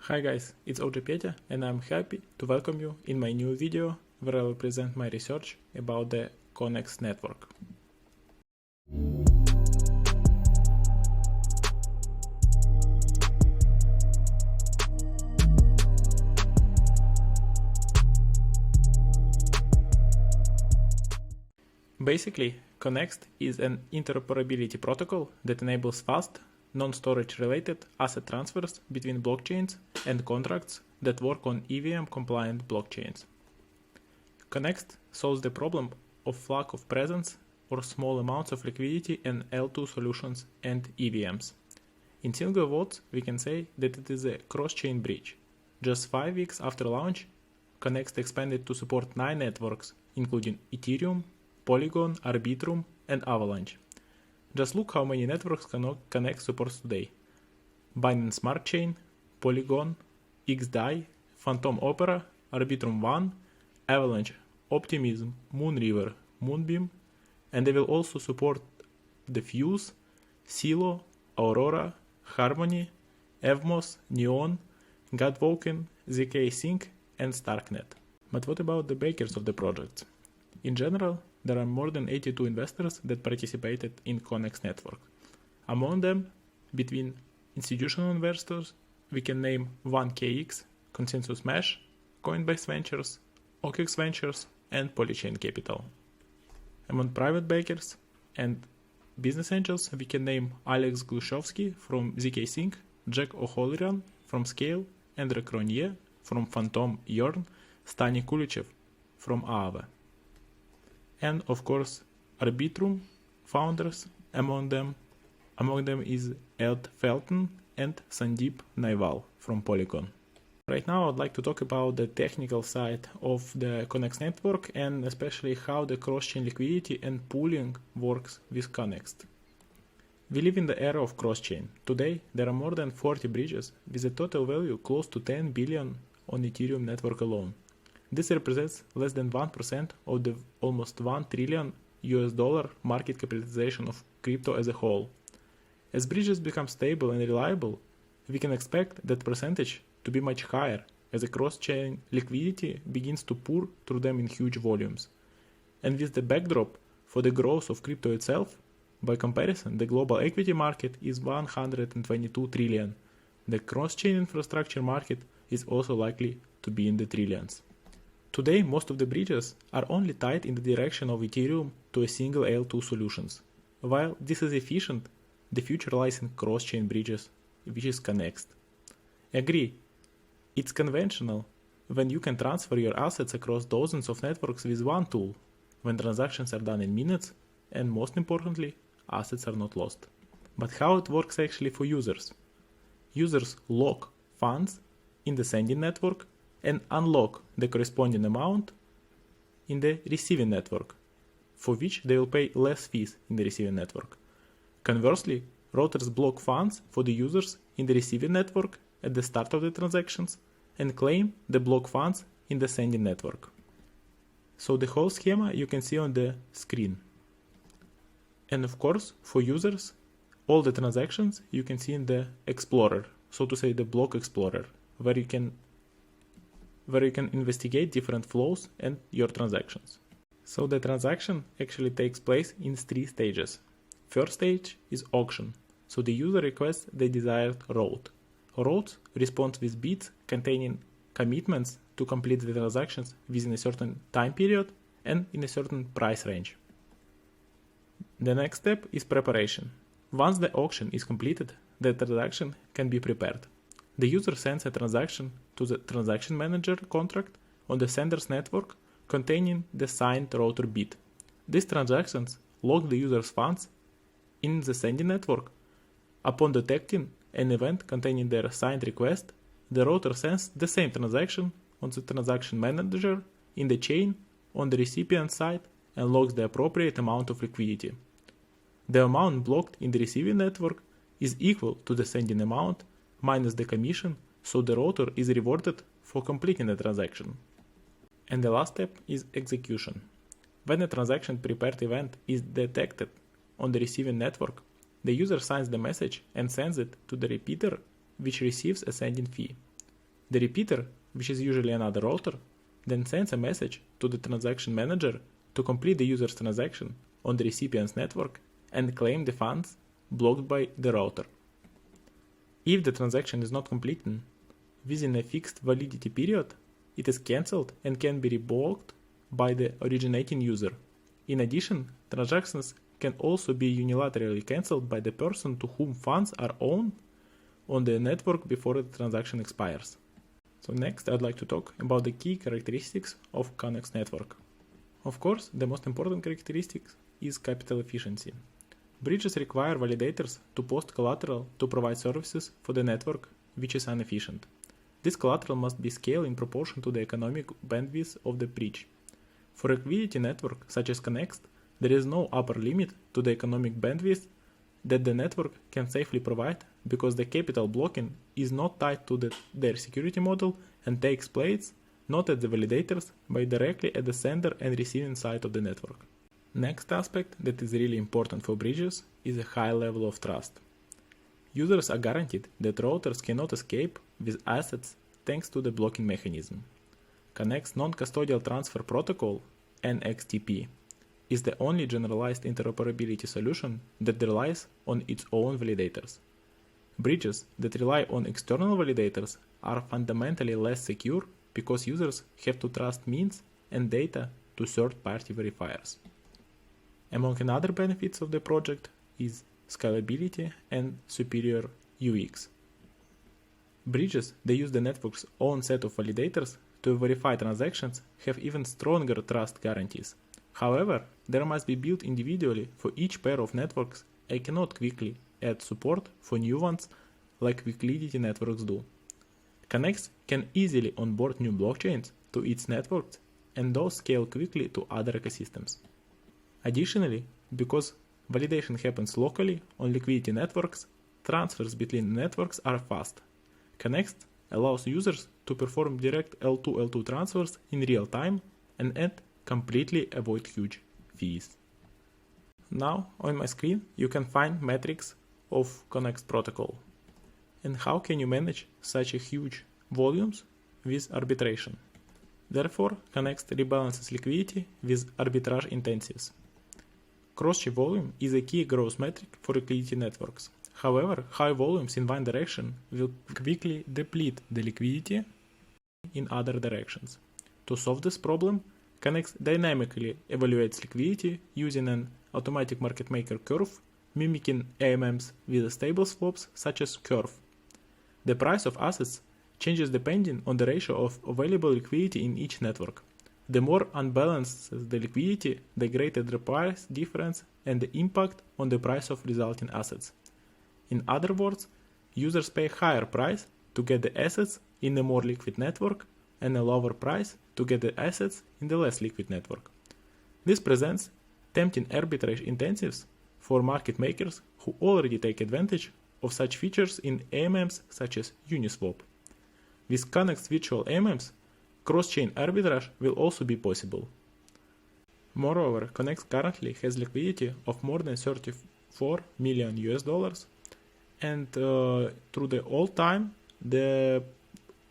Hi guys, it's OG Petya and I'm happy to welcome you in my new video where I will present my research about the Connext network. Basically, Connext is an interoperability protocol that enables fast, non-storage related asset transfers between blockchains and contracts that work on EVM-compliant blockchains. Connext solves the problem of lack of presence or small amounts of liquidity in L2 solutions and EVMs. In single words, we can say that it is a cross-chain bridge. Just 5 weeks after launch, Connext expanded to support 9 networks, including Ethereum, Polygon, Arbitrum, and Avalanche. Just look how many networks Connext supports today: Binance Smart Chain, Polygon, XDAI, Phantom Opera, Arbitrum One, Avalanche, Optimism, Moonriver, Moonbeam, and they will also support the Fuse, Silo, Aurora, Harmony, Evmos, Neon, Godwoken, ZK Sync, and Starknet. But what about the backers of the projects? In general, there are more than 82 investors that participated in Connext network. Among them, between institutional investors, we can name 1KX, Consensus Mesh, Coinbase Ventures, OKX Ventures, and Polychain Capital. Among private backers and business angels, we can name Alex Glushovsky from ZK Sync, Jack O'Halloran from Scale, Andre Cronje from Phantom Yearn, Stani Kulichev from Aave. And of course, Arbitrum founders, among them is Ed Felton and Sandeep Naiwal from Polygon. Right now I'd like to talk about the technical side of the Connext network and especially how the cross-chain liquidity and pooling works with Connext. We live in the era of cross-chain. Today there are more than 40 bridges with a total value close to 10 billion on Ethereum network alone. This represents less than 1% of the almost $1 trillion market capitalization of crypto as a whole. As bridges become stable and reliable, we can expect that percentage to be much higher as the cross-chain liquidity begins to pour through them in huge volumes. And with the backdrop for the growth of crypto itself, by comparison, the global equity market is 122 trillion. The cross-chain infrastructure market is also likely to be in the trillions. Today, most of the bridges are only tied in the direction of Ethereum to a single L2 solutions. While this is efficient, the future lies in cross-chain bridges, which is Connext. Agree, it's conventional when you can transfer your assets across dozens of networks with one tool, when transactions are done in minutes, and most importantly, assets are not lost. But how it works actually for users? Users lock funds in the sending network and unlock the corresponding amount in the receiving network, for which they will pay less fees in the receiving network. Conversely, routers block funds for the users in the receiving network at the start of the transactions and claim the block funds in the sending network. So the whole schema you can see on the screen. And of course, for users, all the transactions you can see in the Explorer, so to say the block Explorer, where you can investigate different flows and your transactions. So the transaction actually takes place in 3 stages. First stage is auction. So the user requests the desired route. Routes respond with bids containing commitments to complete the transactions within a certain time period and in a certain price range. The next step is preparation. Once the auction is completed, the transaction can be prepared. The user sends a transaction to the transaction manager contract on the sender's network containing the signed router bid. These transactions lock the user's funds in the sending network. Upon detecting an event containing their signed request, the router sends the same transaction on the transaction manager in the chain on the recipient side and locks the appropriate amount of liquidity. The amount blocked in the receiving network is equal to the sending amount minus the commission, so the router is rewarded for completing the transaction. And the last step is execution. When a transaction prepared event is detected on the receiving network, the user signs the message and sends it to the repeater, which receives a sending fee. The repeater, which is usually another router, then sends a message to the transaction manager to complete the user's transaction on the recipient's network and claim the funds blocked by the router. If the transaction is not completed within a fixed validity period, it is cancelled and can be revoked by the originating user. In addition, transactions can also be unilaterally cancelled by the person to whom funds are owed on the network before the transaction expires. So next, I'd like to talk about the key characteristics of Connext network. Of course, the most important characteristic is capital efficiency. Bridges require validators to post collateral to provide services for the network, which is inefficient. This collateral must be scaled in proportion to the economic bandwidth of the bridge. For a liquidity network such as Connext, there is no upper limit to the economic bandwidth that the network can safely provide because the capital blocking is not tied to their security model and takes place not at the validators but directly at the sender and receiving side of the network. Next aspect that is really important for bridges is a high level of trust. Users are guaranteed that routers cannot escape with assets thanks to the blocking mechanism. Connext non-custodial transfer protocol, NXTP, is the only generalized interoperability solution that relies on its own validators. Bridges that rely on external validators are fundamentally less secure because users have to trust means and data to third-party verifiers. Among other benefits of the project is scalability and superior UX. Bridges that use the network's own set of validators to verify transactions have even stronger trust guarantees. However, there must be built individually for each pair of networks and cannot quickly add support for new ones like liquidity networks do. Connext can easily onboard new blockchains to its networks and those scale quickly to other ecosystems. Additionally, because validation happens locally on liquidity networks, transfers between networks are fast. Connext allows users to perform direct L2L2 transfers in real time and completely avoid huge fees. Now on my screen you can find metrics of Connext protocol. And how can you manage such a huge volumes with arbitration? Therefore, Connext rebalances liquidity with arbitrage intensives. Cross-chain volume is a key growth metric for liquidity networks. However, high volumes in one direction will quickly deplete the liquidity in other directions. To solve this problem, Connext dynamically evaluates liquidity using an automatic market maker curve, mimicking AMMs with stable swaps such as curve. The price of assets changes depending on the ratio of available liquidity in each network. The more unbalanced the liquidity, the greater the price difference and the impact on the price of resulting assets. In other words, users pay a higher price to get the assets in a more liquid network and a lower price to get the assets in the less liquid network. This presents tempting arbitrage incentives for market makers who already take advantage of such features in AMMs such as Uniswap. With Connext virtual AMMs, cross-chain arbitrage will also be possible. Moreover, Connext currently has liquidity of more than $34 million and through the all time the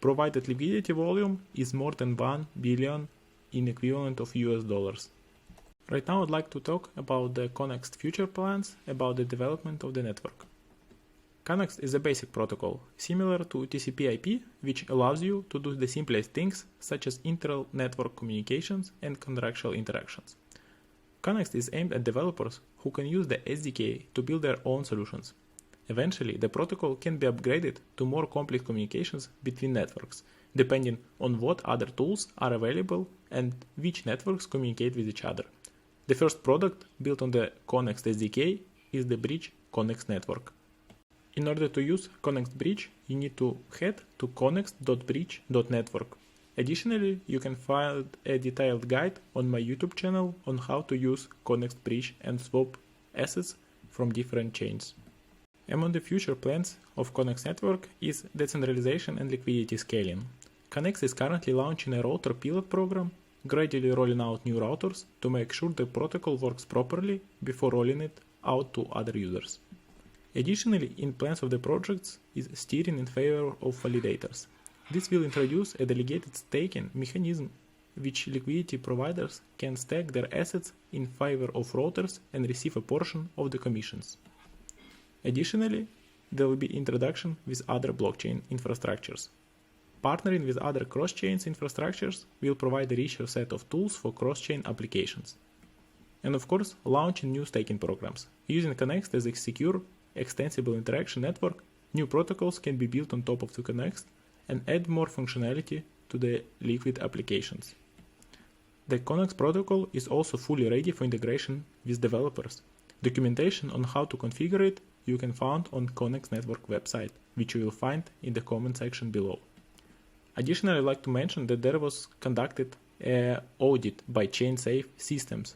provided liquidity volume is more than 1 billion in equivalent of US dollars. Right now I'd like to talk about the Connext future plans about the development of the network. Connext is a basic protocol, similar to TCP/IP, which allows you to do the simplest things such as inter-network communications and contractual interactions. Connext is aimed at developers who can use the SDK to build their own solutions. Eventually, the protocol can be upgraded to more complex communications between networks, depending on what other tools are available and which networks communicate with each other. The first product built on the Connext SDK is the Bridge Connext network. In order to use Connext Bridge, you need to head to connext.bridge.network. Additionally, you can find a detailed guide on my YouTube channel on how to use Connext Bridge and swap assets from different chains. Among the future plans of Connext network is decentralization and liquidity scaling. Connext is currently launching a router pilot program, gradually rolling out new routers to make sure the protocol works properly before rolling it out to other users. Additionally, in plans of the projects is steering in favor of validators. This will introduce a delegated staking mechanism which liquidity providers can stake their assets in favor of routers and receive a portion of the commissions. Additionally, there will be introduction with other blockchain infrastructures. Partnering with other cross-chain infrastructures will provide a richer set of tools for cross-chain applications. And of course, launching new staking programs. Using Connext as a secure, extensible interaction network, new protocols can be built on top of the Connext and add more functionality to the liquid applications. The Connext protocol is also fully ready for integration with developers. Documentation on how to configure it you can find on Connext Network website, which you will find in the comment section below. Additionally, I'd like to mention that there was conducted an audit by ChainSafe Systems,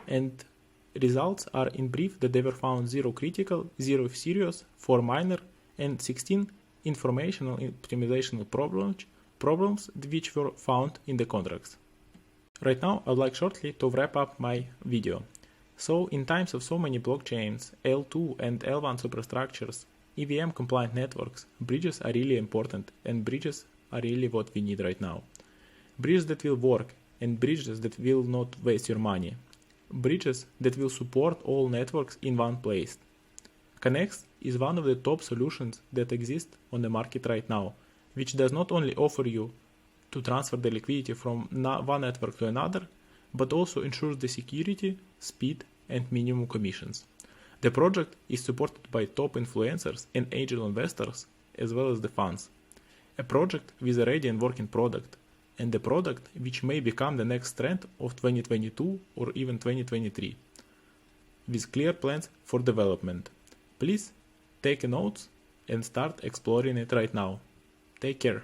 and results are in brief that they were found 0 critical, 0 serious, 4 minor, and 16 informational optimizational problems which were found in the contracts. Right now, I'd like shortly to wrap up my video. So, in times of so many blockchains, L2 and L1 superstructures, EVM compliant networks, bridges are really important, and bridges are really what we need right now. Bridges that will work, and bridges that will not waste your money. Bridges that will support all networks in one place. Connext is one of the top solutions that exist on the market right now, which does not only offer you to transfer the liquidity from one network to another, but also ensures the security, speed, and minimum commissions. The project is supported by top influencers and angel investors, as well as the funds. A project with a ready and working product, and a product which may become the next trend of 2022 or even 2023, with clear plans for development. Please take notes and start exploring it right now. Take care.